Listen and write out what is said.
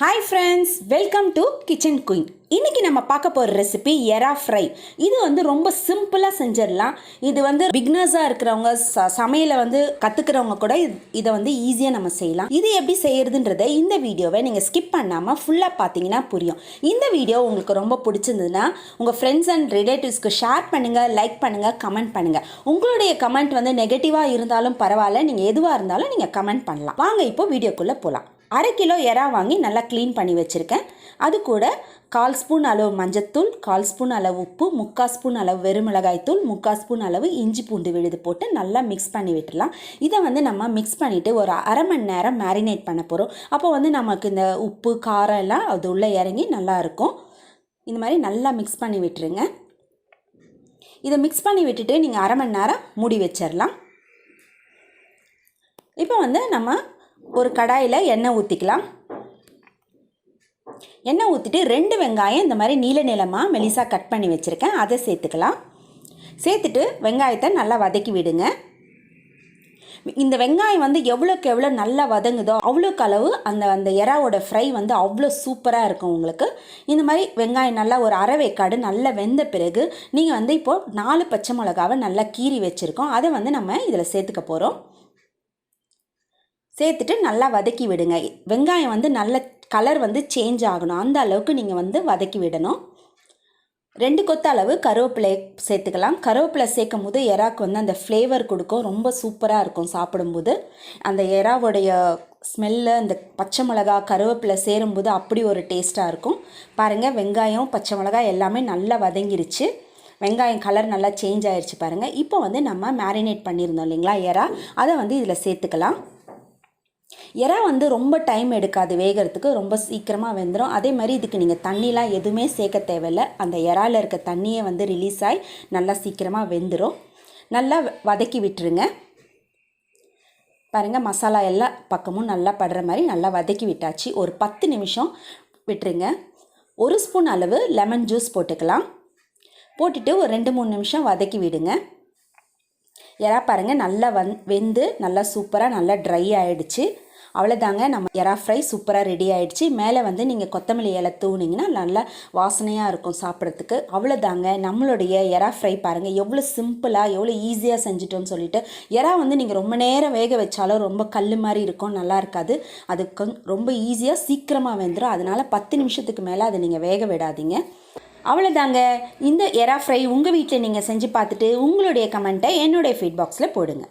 Hi friends, welcome to Kitchen Queen. இன்னைக்கு நம்ம பார்க்க போற ரெசிபி எறா ஃப்ரை. இது ரொம்ப சிம்பிளா செஞ்சிரலாம். இது பிகினர்ஸா இருக்கிறவங்க சமையல கத்துக்கிறவங்க கூட இத ஈஸியா நம்ம செய்யலாம். இது எப்படி செய்யறதுன்றதை இந்த வீடியோவை நீங்க ஸ்கிப் பண்ணாம ஃபுல்லா பாத்தீங்கன்னா புரியும். இந்த வீடியோ உங்களுக்கு ரொம்ப பிடிச்சிருந்ததுன்னா உங்க ஃப்ரெண்ட்ஸ் அண்ட் ரிலேட்டிவ்ஸ்க்கு ஷேர் பண்ணுங்க, லைக் பண்ணுங்க, கமெண்ட் பண்ணுங்க. உங்களுடைய கமெண்ட் நெகட்டிவா இருந்தாலும் பரவாயில்ல, நீங்க எதுவா இருந்தாலும் நீங்க கமெண்ட் பண்ணலாம். வாங்க இப்போ வீடியோக்குள்ள போலாம். 1/2 கிலோ எறா வாங்கி நல்லா க்ளீன் பண்ணி வச்சுருக்கேன். அது கூட 1/4 ஸ்பூன் அளவு மஞ்சத்தூள், 1/4 ஸ்பூன் அளவு உப்பு, 3/4 ஸ்பூன் அளவு வெறுமிளகாய்த்தூள், 3/4 ஸ்பூன் அளவு இஞ்சி பூண்டு விழுது போட்டு நல்லா மிக்ஸ் பண்ணி விட்டுடலாம். இதை நம்ம மிக்ஸ் பண்ணிவிட்டு ஒரு 1/2 மணி நேரம் மேரினேட் பண்ண போகிறோம். அப்போ நமக்கு இந்த உப்பு காரம் எல்லாம் அது உள்ளே இறங்கி நல்லாயிருக்கும். இந்த மாதிரி நல்லா மிக்ஸ் பண்ணி விட்டுருங்க. இதை மிக்ஸ் பண்ணி விட்டுட்டு நீங்கள் 1/2 மணி நேரம் மூடி வச்சிடலாம். இப்போ நம்ம ஒரு கடாயில் எண்ணெய் ஊற்றிக்கலாம். எண்ணெய் ஊற்றிட்டு 2 வெங்காயம் இந்த மாதிரி நீல நீளமாக மெலிசாக கட் பண்ணி வச்சுருக்கேன், அதை சேர்த்துக்கலாம். சேர்த்துட்டு வெங்காயத்தை நல்லா வதக்கி விடுங்க. இந்த வெங்காயம் எவ்வளோக்கு எவ்வளோ நல்லா வதங்குதோ அவ்வளோக்கு அளவு அந்த எறாவோட ஃப்ரை அவ்வளோ சூப்பராக இருக்கும் உங்களுக்கு. இந்த மாதிரி வெங்காயம் நல்லா ஒரு அரை வேக்காடு நல்லா வெந்த பிறகு நீங்கள் இப்போது 4 பச்சை மிளகாவை நல்லா கீறி வச்சுருக்கோம், அதை நம்ம இதில் சேர்த்துக்க போகிறோம். சேர்த்துட்டு நல்லா வதக்கி விடுங்க. வெங்காயம் நல்ல கலர் சேஞ்ச் ஆகணும், அந்த அளவுக்கு நீங்கள் வதக்கி விடணும். 2 கொத்து அளவு கருவேப்பிலை சேர்த்துக்கலாம். கருவேப்பிலை சேர்க்கும் போது எறாக்கு அந்த ஃப்ளேவர் கொடுக்கும், ரொம்ப சூப்பராக இருக்கும் சாப்பிடும்போது. அந்த எறாவுடைய ஸ்மெல்லு, அந்த பச்சை மிளகா கருவேப்பிலை சேரும்போது அப்படி ஒரு டேஸ்ட்டாக இருக்கும். பாருங்கள், வெங்காயம் பச்சை மிளகாய் எல்லாமே நல்லா வதங்கிருச்சு. வெங்காயம் கலர் நல்லா சேஞ்ச் ஆயிடுச்சு பாருங்கள். இப்போ நம்ம மேரினேட் பண்ணியிருந்தோம் இல்லைங்களா எறா, அதை இதில் சேர்த்துக்கலாம். எறா ரொம்ப டைம் எடுக்காது வேகிறதுக்கு, ரொம்ப சீக்கிரமாக வெந்துடும். அதே மாதிரி இதுக்கு நீங்கள் தண்ணிலாம் எதுவுமே சேர்க்க தேவையில்லை. அந்த எறாவில் இருக்க தண்ணியே ரிலீஸ் ஆகி நல்லா சீக்கிரமாக வெந்துடும். நல்லா வதக்கி விட்டுருங்க. பாருங்கள், மசாலா எல்லா பக்கமும் நல்லா படுற மாதிரி நல்லா வதக்கி விட்டாச்சு. ஒரு 10 நிமிஷம் விட்டுருங்க. 1 ஸ்பூன் அளவு லெமன் ஜூஸ் போட்டுக்கலாம். போட்டுட்டு ஒரு 2-3 நிமிஷம் வதக்கி விடுங்க. எறா பாருங்கள் நல்லா வெந்து நல்லா சூப்பராக நல்லா ட்ரை ஆகிடுச்சு. அவ்வளோதாங்க, நம்ம எறா ஃப்ரை சூப்பராக ரெடி ஆகிடுச்சு. மேலே நீங்கள் கொத்தமல்லி இலை தூணிங்கன்னா நல்லா வாசனையாக இருக்கும் சாப்பிட்றதுக்கு. அவ்வளோதாங்க, நம்மளுடைய எறா ஃப்ரை பாருங்கள் எவ்வளோ சிம்பிளாக எவ்வளோ ஈஸியாக செஞ்சிட்டோன்னு சொல்லிட்டு. எறா நீங்கள் ரொம்ப நேரம் வேக வச்சாலும் ரொம்ப கல் மாதிரி இருக்கும், நல்லா இருக்காது. அது ரொம்ப ஈஸியாக சீக்கிரமாக வெந்துடும். அதனால் 10 நிமிஷத்துக்கு மேலே அதை நீங்கள் வேக விடாதீங்க. அவ்வளோதாங்க, இந்த எறா ஃப்ரை உங்கள் வீட்டில் நீங்கள் செஞ்சு பார்த்துட்டு உங்களுடைய கமெண்ட்டை என்னுடைய ஃபீட்பாக்ஸில் போடுங்க.